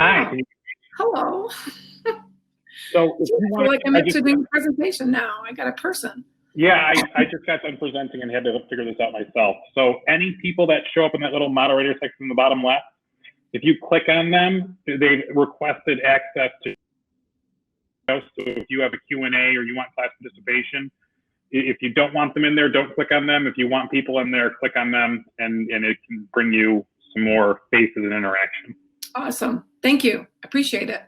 Hi. Oh, hello. So if you I feel want, like I'm actually doing a presentation now. I got a person. yeah, I just got done presenting and had to figure this out myself. So any people that show up in that little moderator section in the bottom left, if you click on them, they've requested access to. So if you have a Q&A or you want class participation, if you don't want them in there, don't click on them. If you want people in there, click on them, and it can bring you some more faces and interaction. Awesome. Thank you. Appreciate it.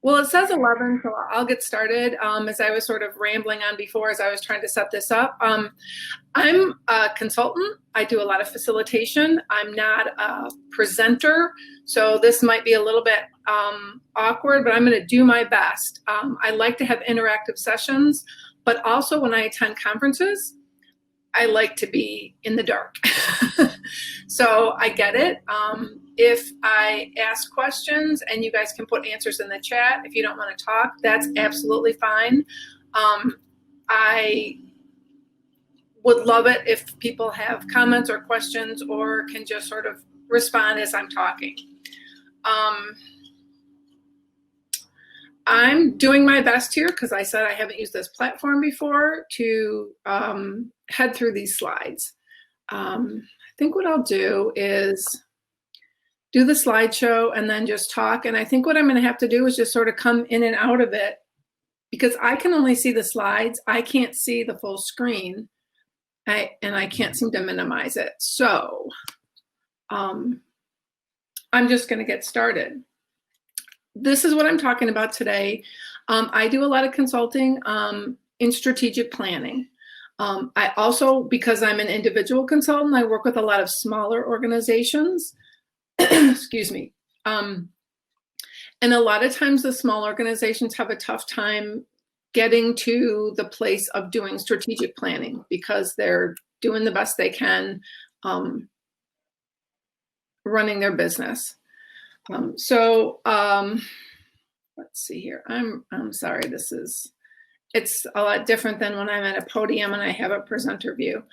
Well, it says 11, so I'll get started. As I was sort of rambling on before, as I was trying to set this up, I'm a consultant. I do a lot of facilitation. I'm not a presenter, so this might be a little bit awkward, but I'm going to do my best. I like to have interactive sessions, but also when I attend conferences, I like to be in the dark. So I get it. If I ask questions and you guys can put answers in the chat, if you don't want to talk, that's absolutely fine. I would love it if people have comments or questions or can just sort of respond as I'm talking. I'm doing my best here because I said I haven't used this platform before to head through these slides. I think what I'll do is do the slideshow and then just talk. And I think what I'm going to have to do is just sort of come in and out of it because I can only see the slides. I can't see the full screen and I can't seem to minimize it. So I'm just going to get started. This is what I'm talking about today. I do a lot of consulting in strategic planning. I also, because I'm an individual consultant, I work with a lot of smaller organizations. Excuse me. And a lot of times the small organizations have a tough time getting to the place of doing strategic planning because they're doing the best they can running their business. Let's see here. I'm sorry, it's a lot different than when I'm at a podium and I have a presenter view.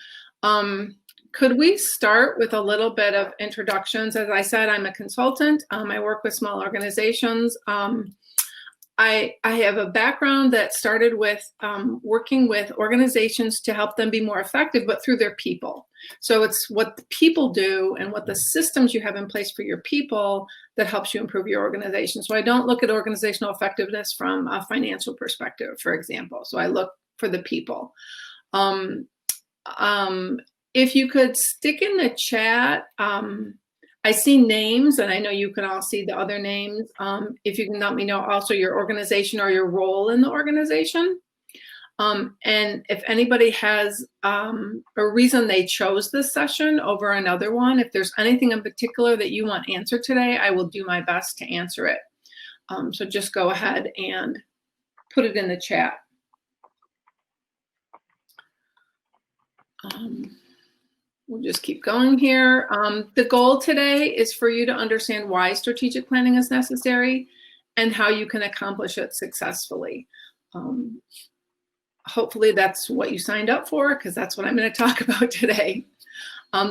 Could we start with a little bit of introductions? As I said, I'm a consultant. I work with small organizations. I have a background that started with working with organizations to help them be more effective, but through their people. So it's what the people do and what the systems you have in place for your people that helps you improve your organization. So I don't look at organizational effectiveness from a financial perspective, for example. So I look for the people. If you could stick in the chat, I see names, and I know you can all see the other names. If you can let me know also your organization or your role in the organization. And if anybody has a reason they chose this session over another one, if there's anything in particular that you want answered today, I will do my best to answer it. So just go ahead and put it in the chat. We'll just keep going here. The goal today is for you to understand why strategic planning is necessary and how you can accomplish it successfully. Hopefully that's what you signed up for because that's what I'm going to talk about today.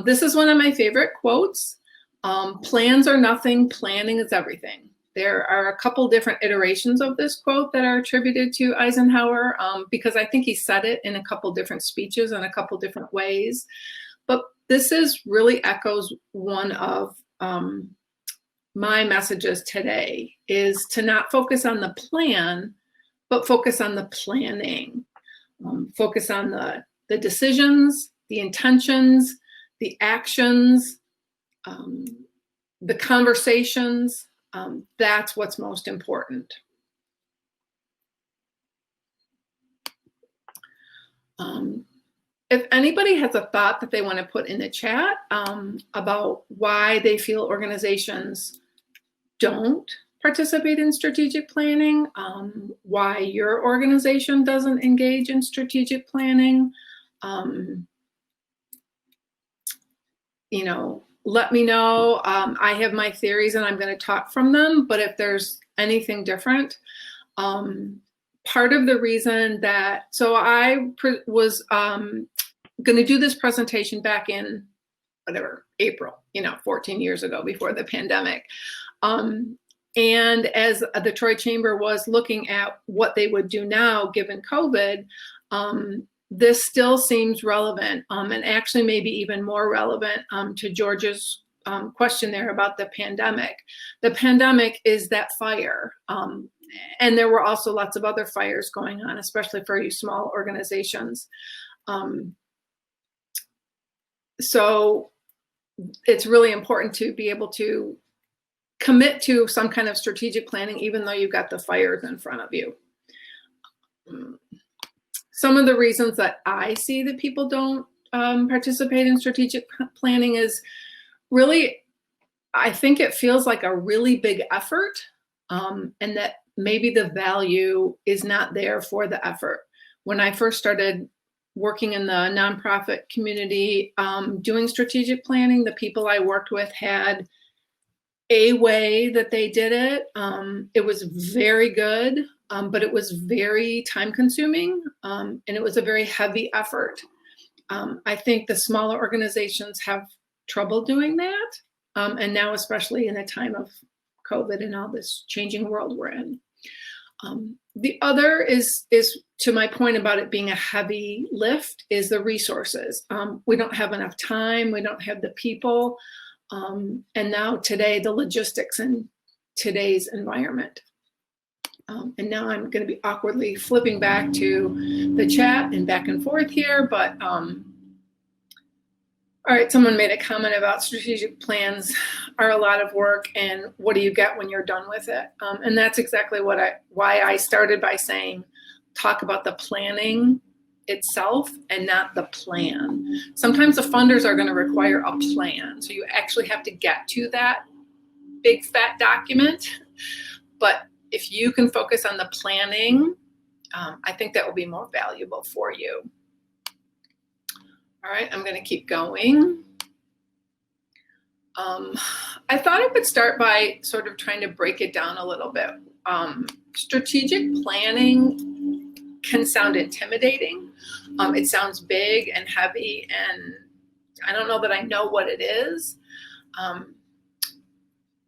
This is one of my favorite quotes. Plans are nothing, planning is everything. There are a couple different iterations of this quote that are attributed to Eisenhower because I think he said it in a couple different speeches in a couple different ways. But this really echoes one of my messages today is to not focus on the plan, but focus on the planning. Focus on the decisions, the intentions, the actions, the conversations. That's what's most important. If anybody has a thought that they want to put in the chat about why they feel organizations don't participate in strategic planning, why your organization doesn't engage in strategic planning, you know, let me know. I have my theories and I'm going to talk from them, but if there's anything different, part of the reason that, so I was going to do this presentation back in whatever, April, 14 years ago before the pandemic. And as the Troy Chamber was looking at what they would do now, given COVID, this still seems relevant, and actually maybe even more relevant to George's question there about the pandemic. The pandemic is that fire. And there were also lots of other fires going on, especially for you small organizations. So it's really important to be able to commit to some kind of strategic planning, even though you've got the fires in front of you. Some of the reasons that I see that people don't participate in strategic planning is really, I think it feels like a really big effort, and that maybe the value is not there for the effort. When I first started working in the nonprofit community, doing strategic planning, the people I worked with had a way that they did it. It was very good, but it was very time consuming, and it was a very heavy effort. I think the smaller organizations have trouble doing that, and now especially in a time of COVID and all this changing world we're in. The other is to my point about it being a heavy lift, is the resources. We don't have enough time, we don't have the people, and now today, the logistics in today's environment. And now I'm going to be awkwardly flipping back to the chat and back and forth here, but all right, someone made a comment about strategic plans are a lot of work, and what do you get when you're done with it? And that's exactly why I started by saying, talk about the planning itself and not the plan. Sometimes the funders are going to require a plan, so you actually have to get to that big fat document. But if you can focus on the planning, I think that will be more valuable for you. All right, I'm going to keep going. I thought I would start by sort of trying to break it down a little bit. Strategic planning can sound intimidating. It sounds big and heavy, and I don't know that I know what it is.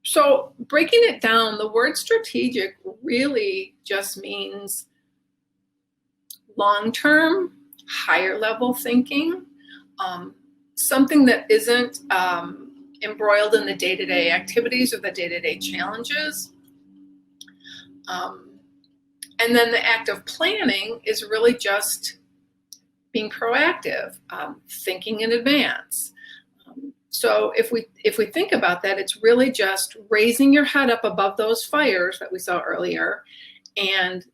So breaking it down, the word strategic really just means long-term, higher level thinking. Something that isn't embroiled in the day-to-day activities or the day-to-day challenges. And then the act of planning is really just being proactive, thinking in advance. So if we think about that, it's really just raising your head up above those fires that we saw earlier and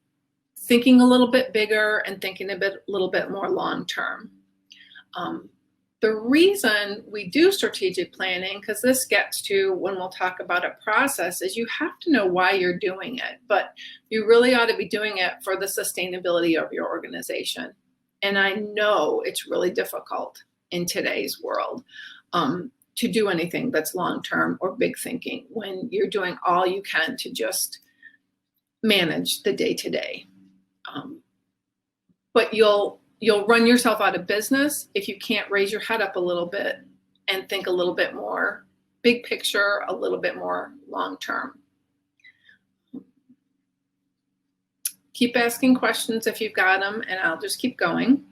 thinking a little bit bigger and thinking a little bit more long-term. The reason we do strategic planning, because this gets to when we'll talk about a process, is you have to know why you're doing it, but you really ought to be doing it for the sustainability of your organization. And I know it's really difficult in today's world to do anything that's long-term or big thinking when you're doing all you can to just manage the day-to-day. But you'll run yourself out of business if you can't raise your head up a little bit and think a little bit more big picture, a little bit more long-term. Keep asking questions if you've got them, and I'll just keep going.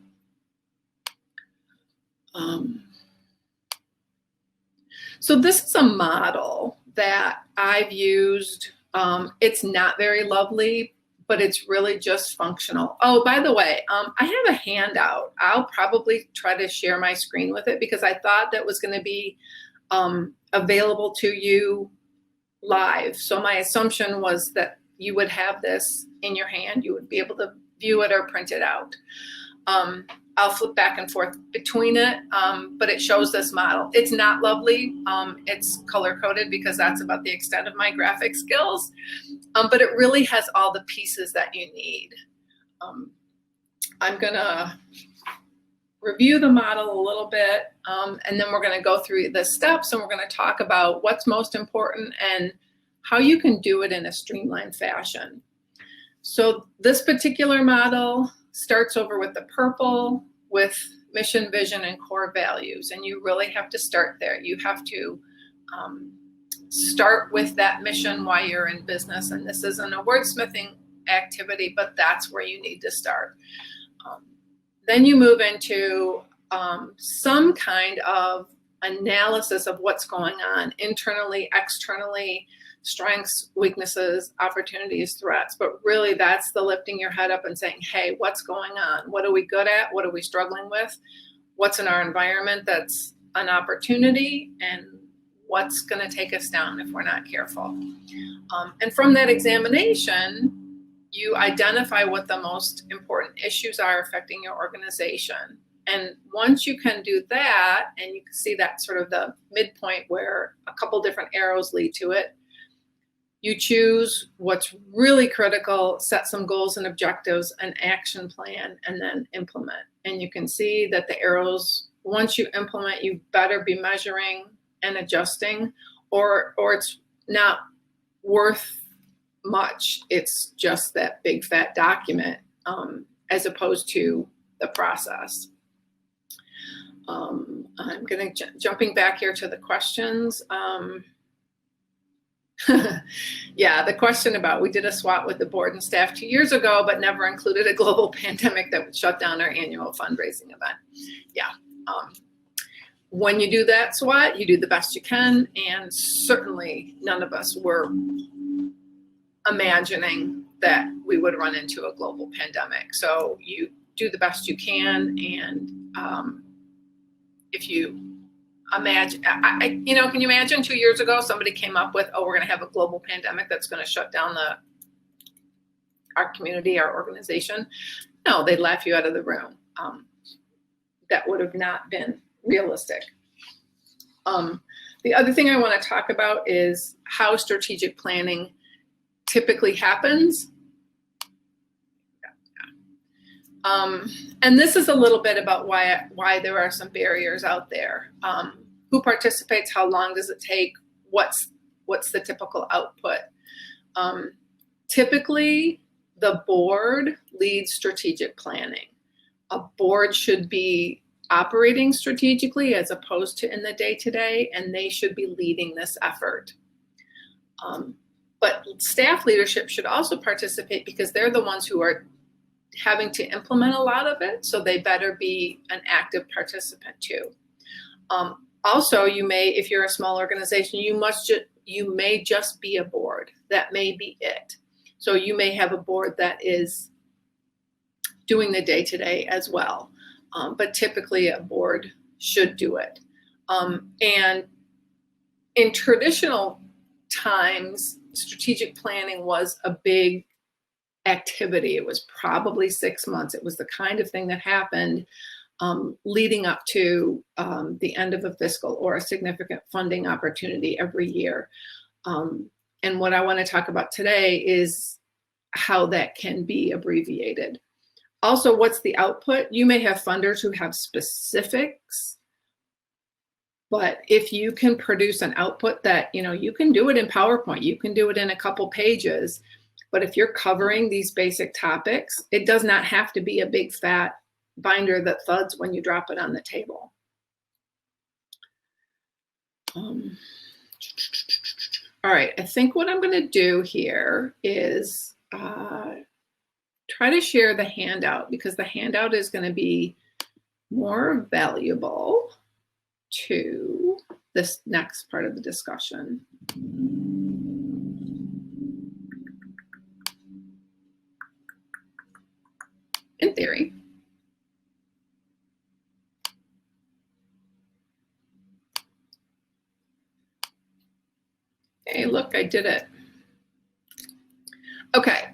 So this is a model that I've used. It's not very lovely, but it's really just functional. Oh, by the way, I have a handout. I'll probably try to share my screen with it because I thought that was going to be available to you live. So my assumption was that you would have this in your hand. You would be able to view it or print it out. I'll flip back and forth between it, but it shows this model. It's not lovely. It's color-coded because that's about the extent of my graphic skills, but it really has all the pieces that you need. I'm gonna review the model a little bit, and then we're gonna go through the steps, and we're gonna talk about what's most important and how you can do it in a streamlined fashion. So this particular model starts over with the purple with mission, vision, and core values. And you really have to start there. You have to start with that mission why you're in business. And this isn't a wordsmithing activity, but that's where you need to start. Then you move into some kind of analysis of what's going on internally, externally, strengths, weaknesses, opportunities, threats. But really that's the lifting your head up and saying, hey, what's going on? What are we good at? What are we struggling with? What's in our environment that's an opportunity? And what's going to take us down if we're not careful? And from that examination, you identify what the most important issues are affecting your organization. And once you can do that, and you can see that sort of the midpoint where a couple different arrows lead to it, you choose what's really critical, set some goals and objectives, an action plan, and then implement. And you can see that the arrows, once you implement, you better be measuring and adjusting, or it's not worth much. It's just that big fat document, as opposed to the process. I'm going to jumping back here to the questions. Yeah, the question about, we did a SWOT with the board and staff 2 years ago, but never included a global pandemic that would shut down our annual fundraising event. Yeah. When you do that SWOT, you do the best you can, and certainly none of us were imagining that we would run into a global pandemic. So you do the best you can, and if you imagine, can you imagine 2 years ago somebody came up with, oh, we're going to have a global pandemic that's going to shut down our community, our organization? No, they'd laugh you out of the room. That would have not been realistic. The other thing I want to talk about is how strategic planning typically happens. And this is a little bit about why there are some barriers out there. Who participates? How long does it take? What's the typical output? Typically, the board leads strategic planning. A board should be operating strategically as opposed to in the day-to-day, and they should be leading this effort. But staff leadership should also participate because they're the ones who are having to implement a lot of it, so they better be an active participant too. Also, you may, if you're a small organization, you may just be a board. That may be it. So you may have a board that is doing the day-to-day as well. But typically a board should do it. And in traditional times, strategic planning was a big activity. It was probably 6 months. It was the kind of thing that happened leading up to the end of a fiscal or a significant funding opportunity every year. And what I want to talk about today is how that can be abbreviated. Also, what's the output? You may have funders who have specifics, but if you can produce an output that, you can do it in PowerPoint, you can do it in a couple pages, but if you're covering these basic topics, it does not have to be a big fat binder that thuds when you drop it on the table. All right, I think what I'm going to do here is try to share the handout, because the handout is going to be more valuable to this next part of the discussion. In theory. Hey, look, I did it. Okay.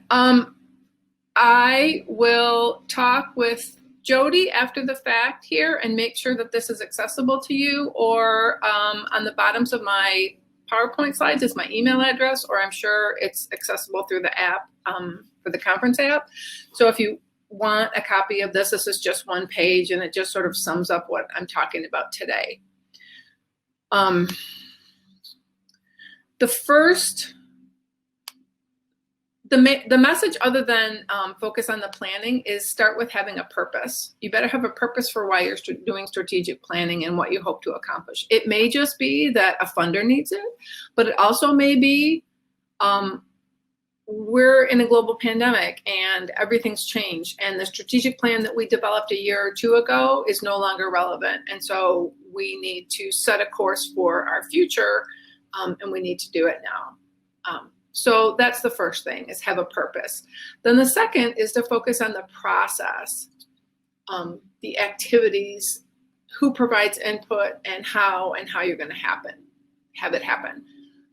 I will talk with Jody after the fact here and make sure that this is accessible to you, or on the bottoms of my PowerPoint slides is my email address, or I'm sure it's accessible through the app, for the conference app. So if you want a copy of this, this is just one page and it just sort of sums up what I'm talking about today. the message, other than focus on the planning, is start with having a purpose. You better have a purpose for why you're doing strategic planning and what you hope to accomplish. It may just be that a funder needs it, but it also may be we're in a global pandemic and everything's changed, and the strategic plan that we developed a year or two ago is no longer relevant. And so we need to set a course for our future, and we need to do it now. So that's the first thing, is have a purpose. Then the second is to focus on the process, the activities, who provides input, and how you're going to have it happen.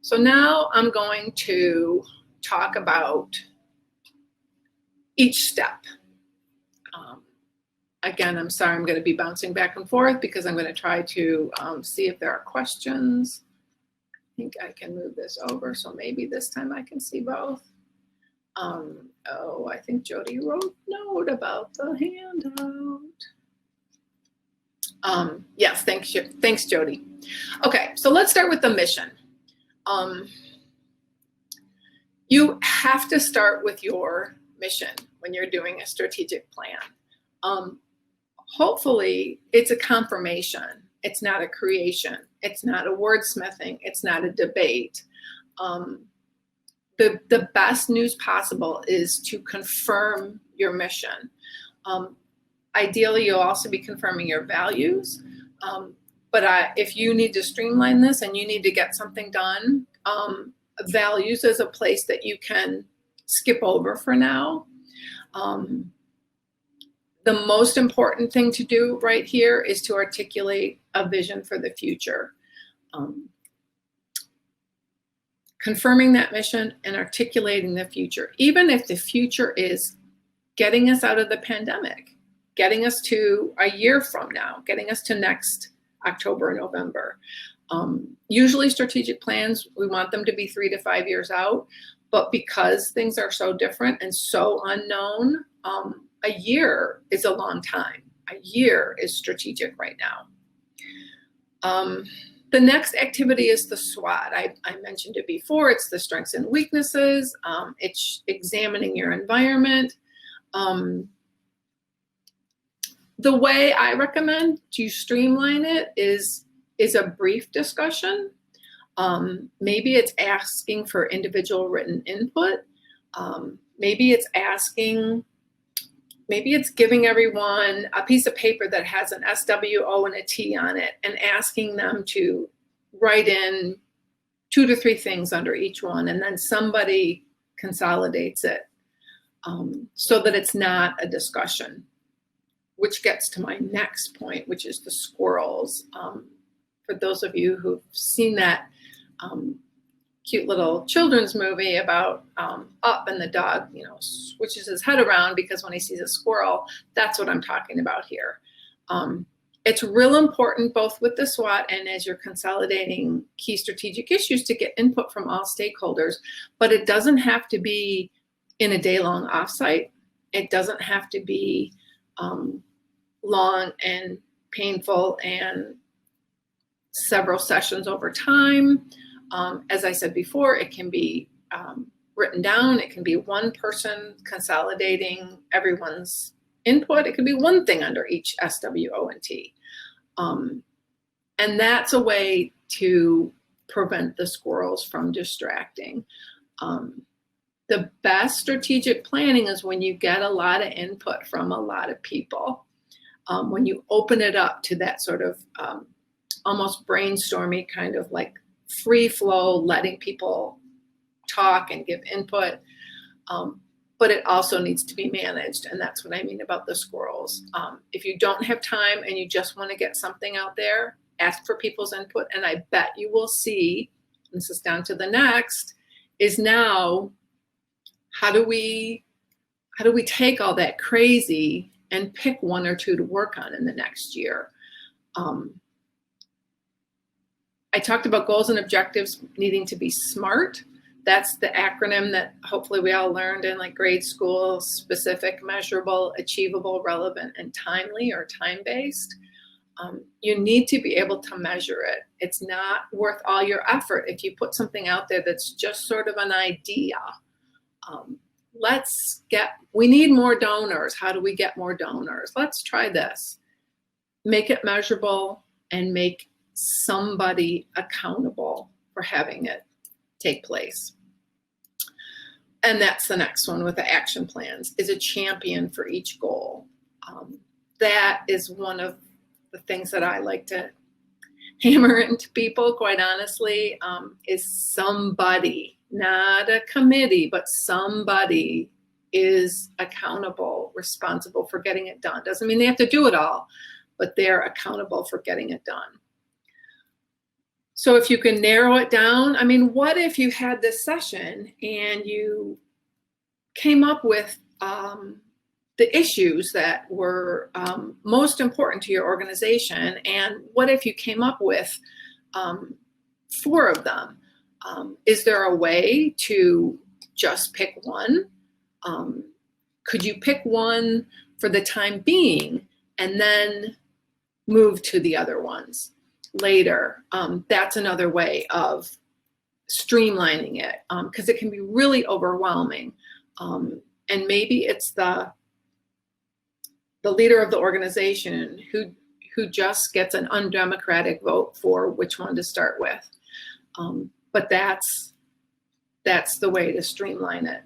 So now I'm going to talk about each step. Again, I'm sorry, I'm going to be bouncing back and forth because I'm going to try to see if there are questions. I think I can move this over, so maybe this time I can see both. Oh, I think Jody wrote note about the handout. Yes, thanks, Jody. Okay, so let's start with the mission. You have to start with your mission when you're doing a strategic plan. Hopefully, it's a confirmation. It's not a creation. It's not a wordsmithing. It's not a debate. The best news possible is to confirm your mission. Ideally, you'll also be confirming your values. But if you need to streamline this and you need to get something done, values is a place that you can skip over for now. The most important thing to do right here is to articulate a vision for the future. Confirming that mission and articulating the future, even if the future is getting us out of the pandemic, getting us to a year from now, getting us to next October or November. Usually strategic plans, we want them to be 3 to 5 years out, but because things are so different and so unknown, a year is a long time. A year is strategic right now. The next activity is the SWOT. I mentioned it before. It's the strengths and weaknesses. It's examining your environment. The way I recommend to streamline it is a brief discussion. Maybe it's asking for individual written input. Maybe it's giving everyone a piece of paper that has an SWO and a T on it and asking them to write in 2 to 3 things under each one, and then somebody consolidates it so that it's not a discussion, which gets to my next point, which is the squirrels. For those of you who've seen that cute little children's movie about Up, and the dog, switches his head around because when he sees a squirrel, that's what I'm talking about here. It's real important both with the SWOT and as you're consolidating key strategic issues to get input from all stakeholders, but it doesn't have to be in a day-long offsite. It doesn't have to be long and painful and several sessions over time. As I said before, it can be written down. It can be one person consolidating everyone's input. It could be one thing under each SWO and T. And that's a way to prevent the squirrels from distracting. The best strategic planning is when you get a lot of input from a lot of people. When you open it up to that sort of almost brainstormy kind of like free flow, letting people talk and give input, but it also needs to be managed, and that's what I mean about the squirrels. If you don't have time and you just want to get something out there, ask for people's input, and I bet you will see, and this is down to the next, is now how do we take all that crazy and pick 1 or 2 to work on in the next year? I talked about goals and objectives needing to be SMART. That's the acronym that hopefully we all learned in like grade school: specific, measurable, achievable, relevant, and timely or time-based. You need to be able to measure it. It's not worth all your effort if you put something out there that's just sort of an idea. we need more donors. How do we get more donors? Let's try this. Make it measurable and make somebody accountable for having it take place. And that's the next one with the action plans, is a champion for each goal. That is one of the things that I like to hammer into people, quite honestly, is somebody, not a committee, but somebody is accountable, responsible for getting it done. Doesn't mean they have to do it all, but they're accountable for getting it done. So if you can narrow it down, I mean, what if you had this session and you came up with the issues that were most important to your organization, and what if you came up with 4 of them? Is there a way to just pick one? Could you pick one for the time being and then move to the other ones later? That's another way of streamlining it, because it can be really overwhelming. And maybe it's the leader of the organization who just gets an undemocratic vote for which one to start with. But that's the way to streamline it.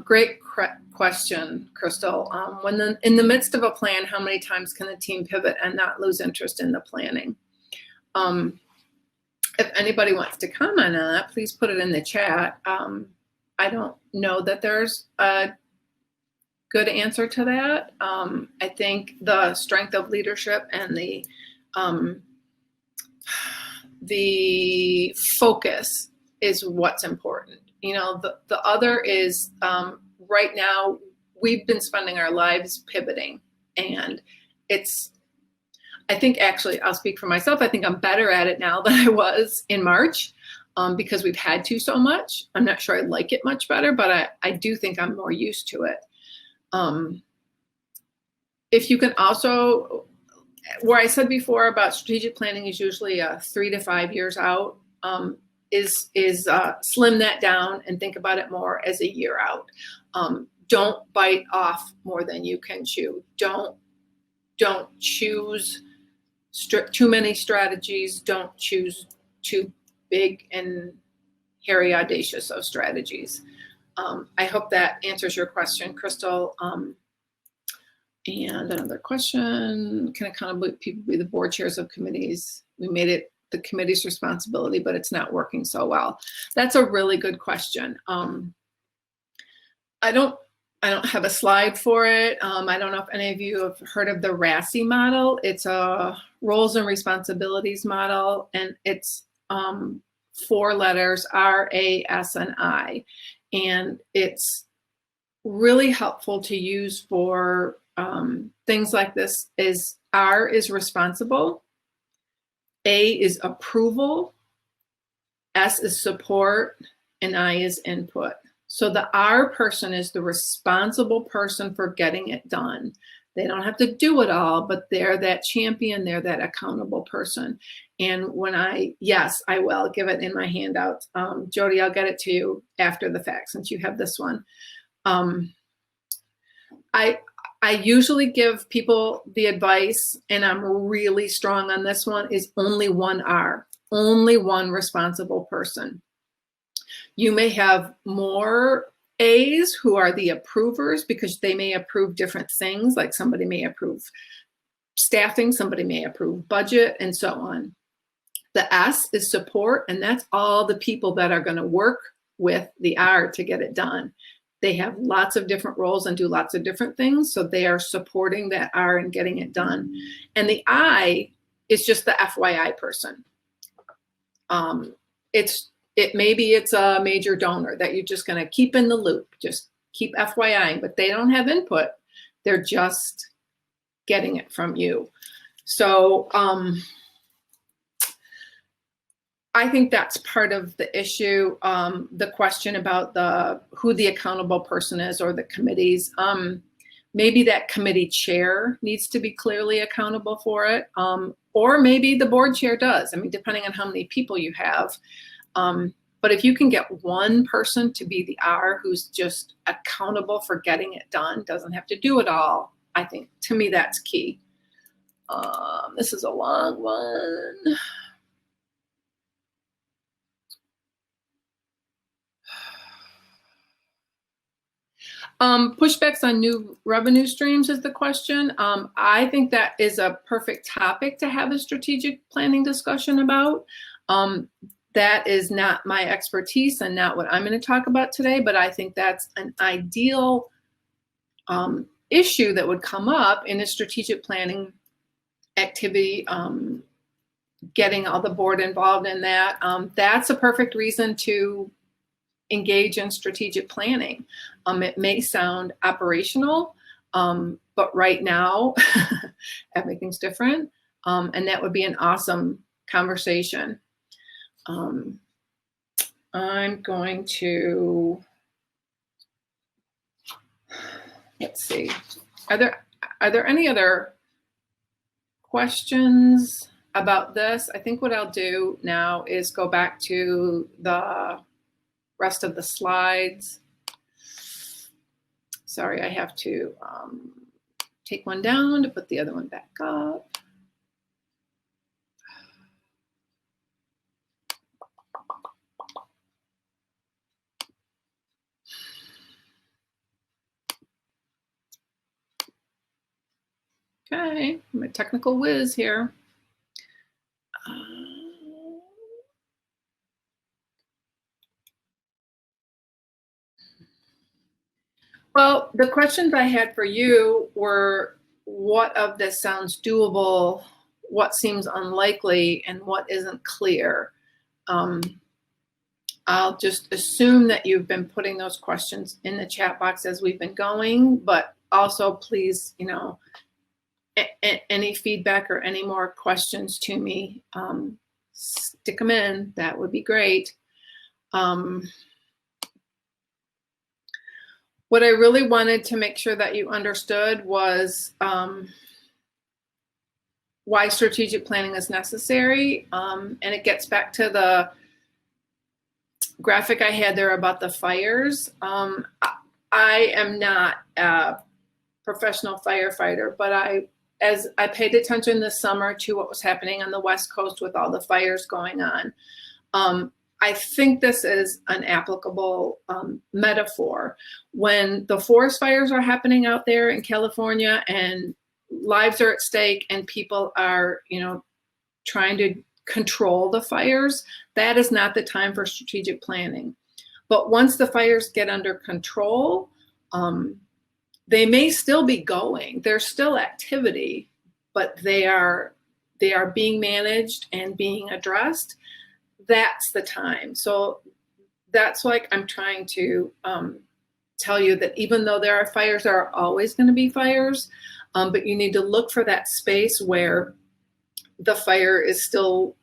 Great question, Crystal. In the midst of a plan, how many times can the team pivot and not lose interest in the planning? If anybody wants to comment on that, please put it in the chat. I don't know that there's a good answer to that. I think the strength of leadership and the focus is what's important. You know, the other is right now we've been spending our lives pivoting, and I think actually, I'll speak for myself, I think I'm better at it now than I was in March, because we've had to so much. I'm not sure I like it much better, but I do think I'm more used to it. If you can also, where I said before about strategic planning is usually 3 to 5 years out, slim that down and think about it more as a year out. Don't bite off more than you can chew. Don't choose too many strategies. Don't choose too big and hairy, audacious of strategies. I hope that answers your question, Crystal. And another question, can accountable people be the board chairs of committees? We made it the committee's responsibility, but it's not working so well. That's a really good question. I don't have a slide for it. I don't know if any of you have heard of the RASI model. It's a roles and responsibilities model, and it's 4 letters, R, A, S, and I. And it's really helpful to use for things like this. Is R is responsible, A is approval, S is support, and I is input. So the R person is the responsible person for getting it done. They don't have to do it all, but they're that champion, they're that accountable person. And yes, I will give it in my handout. Jody, I'll get it to you after the fact, since you have this one. I usually give people the advice, and I'm really strong on this one, is only one R, only one responsible person. You may have more A's who are the approvers, because they may approve different things, like somebody may approve staffing, somebody may approve budget, and so on. The S is support, and that's all the people that are going to work with the R to get it done. They have lots of different roles and do lots of different things, so they are supporting that R and getting it done. And the I is just the FYI person. Maybe it's a major donor that you're just going to keep in the loop, just keep FYIing, but they don't have input. They're just getting it from you. So I think that's part of the issue. The question about who the accountable person is, or the committees. Maybe that committee chair needs to be clearly accountable for it. Or maybe the board chair does. I mean, depending on how many people you have. But if you can get one person to be the R who's just accountable for getting it done, doesn't have to do it all, I think, to me, that's key. This is a long one. Pushbacks on new revenue streams is the question. I think that is a perfect topic to have a strategic planning discussion about. That is not my expertise and not what I'm going to talk about today, but I think that's an ideal issue that would come up in a strategic planning activity, getting all the board involved in that. That's a perfect reason to engage in strategic planning. It may sound operational, but right now everything's different, and that would be an awesome conversation. I'm going to, let's see, are there any other questions about this? I think what I'll do now is go back to the rest of the slides. Sorry, I have to take one down to put the other one back up. Okay, I'm a technical whiz here. Well, the questions I had for you were, what of this sounds doable, what seems unlikely, and what isn't clear? I'll just assume that you've been putting those questions in the chat box as we've been going, but also please, you know, any feedback or any more questions to me, stick them in. That would be great. What I really wanted to make sure that you understood was why strategic planning is necessary. And it gets back to the graphic I had there about the fires. I am not a professional firefighter, but as I paid attention this summer to what was happening on the West Coast with all the fires going on, I think this is an applicable metaphor. When the forest fires are happening out there in California and lives are at stake and people are, you know, trying to control the fires, that is not the time for strategic planning. But once the fires get under control, they may still be going. There's still activity, but they are being managed and being addressed. That's the time. So that's like I'm trying to tell you that even though there are fires, there are always going to be fires, but you need to look for that space where the fire is still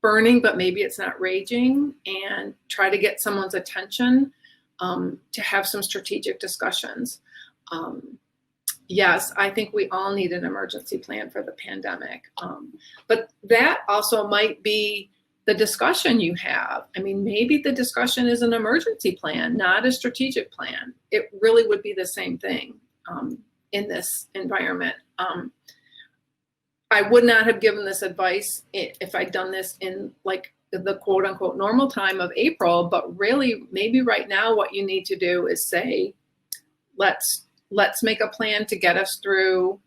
burning, but maybe it's not raging, and try to get someone's attention to have some strategic discussions. Yes, I think we all need an emergency plan for the pandemic, but that also might be the discussion you have. I mean, maybe the discussion is an emergency plan, not a strategic plan. It really would be the same thing in this environment. I would not have given this advice if I'd done this in like the quote unquote normal time of April, but really maybe right now what you need to do is say, let's make a plan to get us through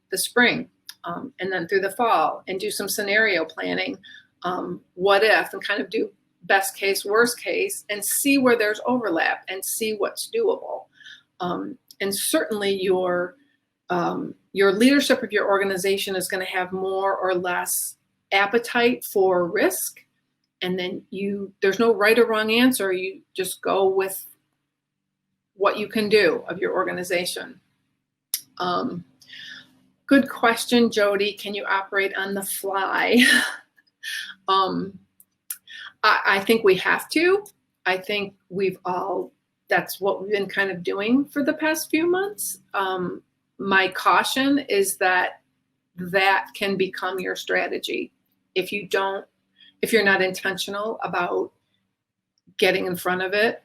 the spring and then through the fall, and do some scenario planning. What if, and kind of do best case, worst case, and see where there's overlap and see what's doable. And certainly your leadership of your organization is going to have more or less appetite for risk. And then there's no right or wrong answer. You just go with what you can do of your organization. Good question, Jody. Can you operate on the fly? I think we have to. I think that's what we've been kind of doing for the past few months. My caution is that can become your strategy if you're not intentional about getting in front of it,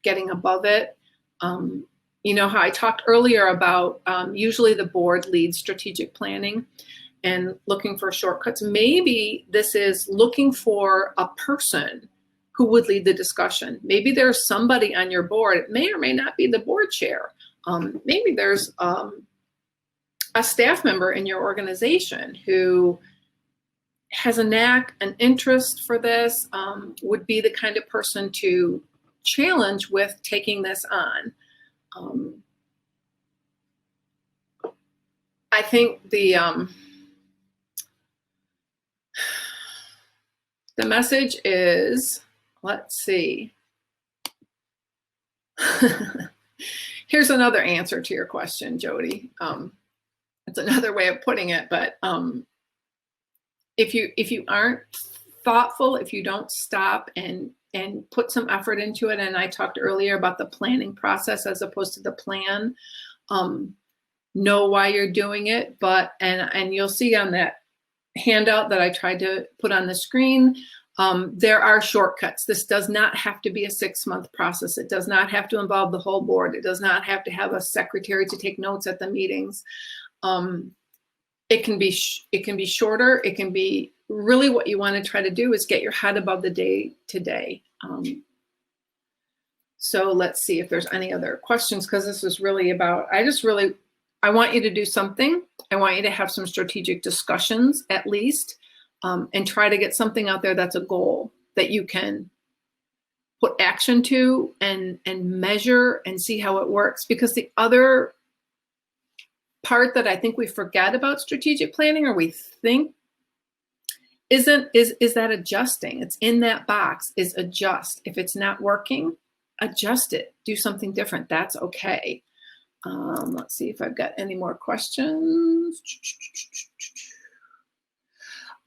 getting above it. You know how I talked earlier about usually the board leads strategic planning and looking for shortcuts. Maybe this is looking for a person who would lead the discussion. Maybe there's somebody on your board. It may or may not be the board chair. Maybe there's a staff member in your organization who has a knack, an interest for this, would be the kind of person to challenge with taking this on. I think the message is, let's see. Here's another answer to your question, Jody. It's another way of putting it, but if you aren't thoughtful, if you don't stop and put some effort into it, and I talked earlier about the planning process as opposed to the plan, know why you're doing it, and you'll see on that handout that I tried to put on the screen, there are shortcuts. This does not have to be a 6-month process. It does not have to involve the whole board. It does not have to have a secretary to take notes at the meetings. It can be shorter. It can be really what you want to try to do is get your head above the day to day. So let's see if there's any other questions, because this is really about, I want you to do something. I want you to have some strategic discussions at least, and try to get something out there that's a goal that you can put action to and measure and see how it works. Because the other part that I think we forget about strategic planning, or we think is that adjusting. It's in that box, is adjust. If it's not working, adjust it, do something different. That's okay. Let's see if I've got any more questions.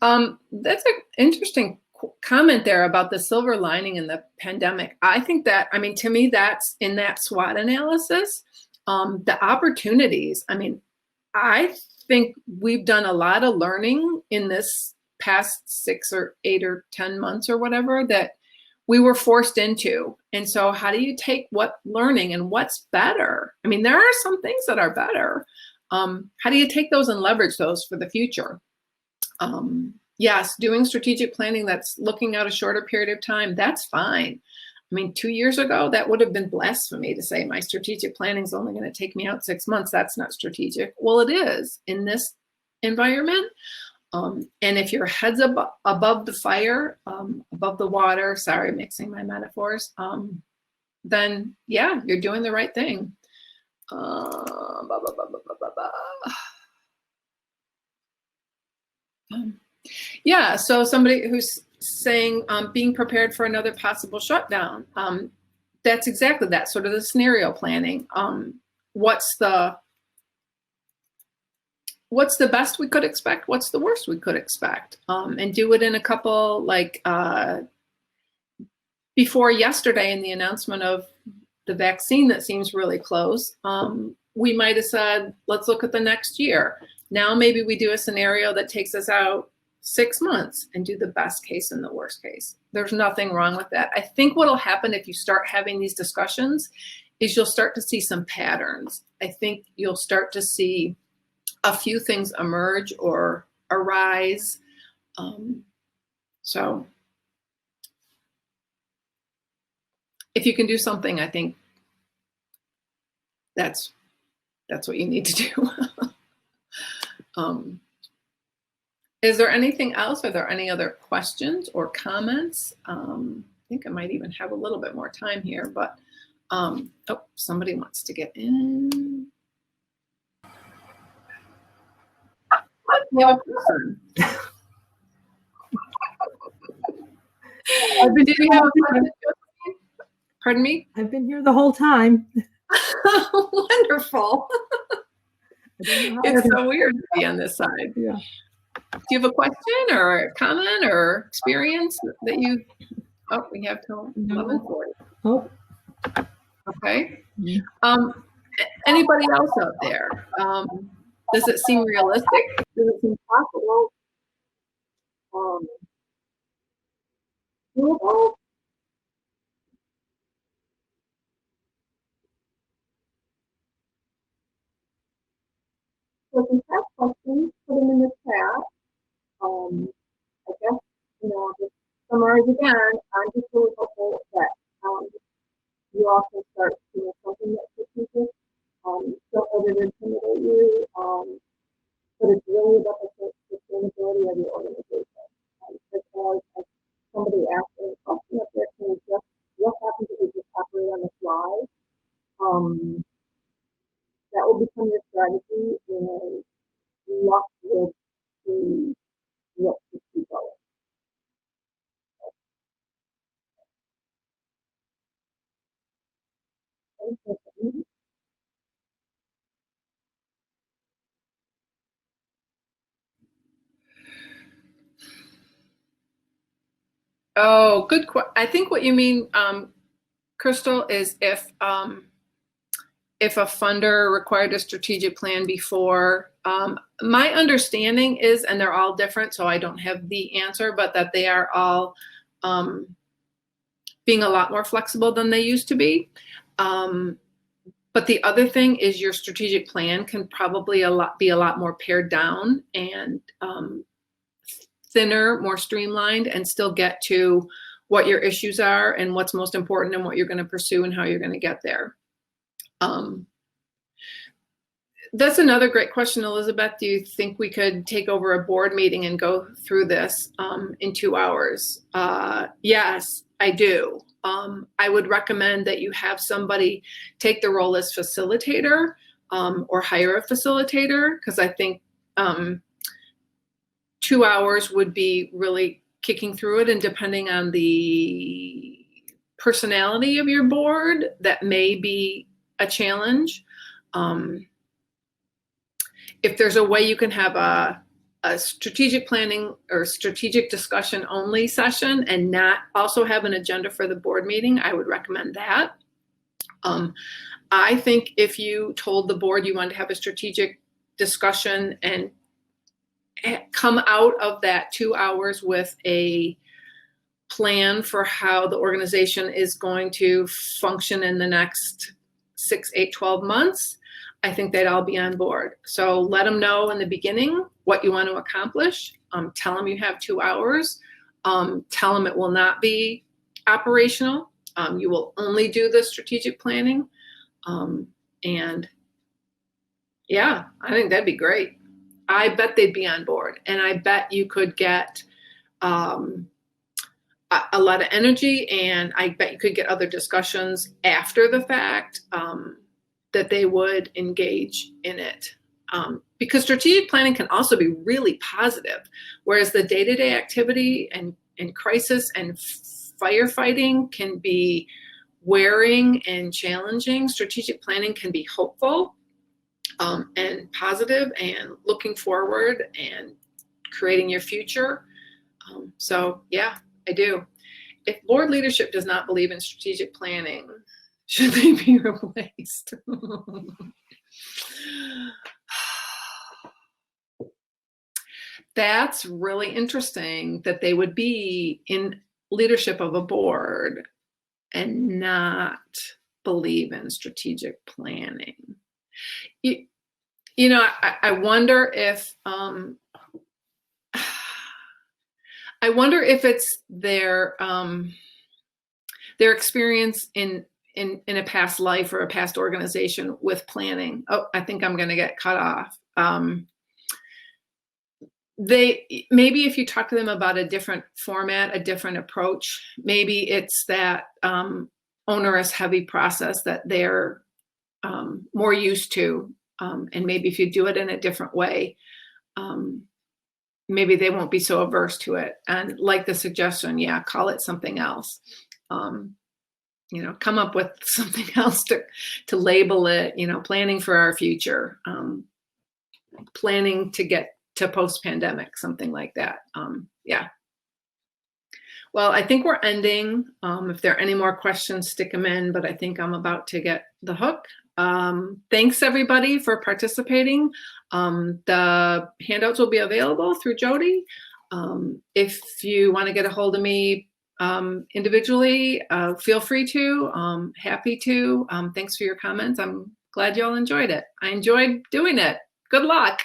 That's an interesting comment there about the silver lining in the pandemic. I think that, I mean, to me, that's in that SWOT analysis, the opportunities. I mean, I think we've done a lot of learning in this past 6 or 8 or 10 months or whatever that we were forced into. And so how do you take what learning and what's better? I mean, there are some things that are better. How do you take those and leverage those for the future? Yes, doing strategic planning that's looking out a shorter period of time, that's fine. I mean, 2 years ago, that would have been blasphemy to say my strategic planning is only going to take me out 6 months. That's not strategic. Well, it is in this environment. And if your head's above the fire, above the water, sorry, mixing my metaphors, then yeah, you're doing the right thing. Yeah, so somebody who's saying being prepared for another possible shutdown. That's exactly that, sort of the scenario planning. What's the best we could expect? What's the worst we could expect? And do it in a couple, like before yesterday in the announcement of the vaccine that seems really close, we might have said, let's look at the next year. Now maybe we do a scenario that takes us out 6 months and do the best case and the worst case. There's nothing wrong with that. I think what'll happen if you start having these discussions is you'll start to see some patterns. I think you'll start to see a few things emerge or arise. So if you can do something, I think that's what you need to do. Is there anything else? Are there any other questions or comments? I think I might even have a little bit more time here, but oh, somebody wants to get in. We have a person. Did you have a question? Pardon me? I've been here the whole time. Wonderful. It's so weird to be on this side. Yeah. Do you have a question or a comment or experience that you? Oh, we have till 11:40. Oh. Okay. Anybody else out there? Does it seem realistic? Does it seem possible? Doable? So if you have questions, put them in the chat. I guess, just summarize again, I'm just really hopeful that you all can start doing something that's strategic. Don't let it intimidate you, but it's really about the sustainability of your organization. Because as somebody asked a question up there, can you just, what happens if you just operate on the fly? That will become your strategy, and luck will be what keeps you going. Oh, good. I think what you mean, Crystal, is if a funder required a strategic plan before. My understanding is, and they're all different, so I don't have the answer, but that they are all being a lot more flexible than they used to be. But the other thing is your strategic plan can probably be a lot more pared down and thinner, more streamlined, and still get to what your issues are and what's most important and what you're going to pursue and how you're going to get there. That's another great question, Elizabeth. Do you think we could take over a board meeting and go through this in 2 hours? Yes, I do. I would recommend that you have somebody take the role as facilitator or hire a facilitator, because I think 2 hours would be really kicking through it, and depending on the personality of your board, that may be a challenge. If there's a way you can have a strategic planning or strategic discussion only session and not also have an agenda for the board meeting, I would recommend that. I think if you told the board you wanted to have a strategic discussion and come out of that 2 hours with a plan for how the organization is going to function in the next 6, 8, 12 months, I think they'd all be on board. So let them know in the beginning what you want to accomplish. Tell them you have 2 hours. Tell them it will not be operational. You will only do the strategic planning. And yeah, I think that'd be great. I bet they'd be on board, and I bet you could get a lot of energy, and I bet you could get other discussions after the fact that they would engage in it. Because strategic planning can also be really positive, whereas the day-to-day activity and crisis and firefighting can be wearing and challenging. Strategic planning can be hopeful and positive and looking forward and creating your future. So yeah, I do. If board leadership does not believe in strategic planning, should they be replaced? That's really interesting that they would be in leadership of a board and not believe in strategic planning. You know, I wonder if it's their experience in a past life or a past organization with planning. Oh, I think I'm going to get cut off. Maybe if you talk to them about a different format, a different approach, maybe it's that onerous, heavy process that they're more used to. And maybe if you do it in a different way, maybe they won't be so averse to it. And like the suggestion, yeah, call it something else. You know, come up with something else to label it, you know, planning for our future, planning to get to post-pandemic, something like that. Yeah. Well, I think we're ending. If there are any more questions, stick them in, but I think I'm about to get the hook. Thanks everybody for participating. The handouts will be available through Jody. If you want to get a hold of me individually, feel free to. Happy to. Thanks for your comments. I'm glad y'all enjoyed it. I enjoyed doing it. Good luck.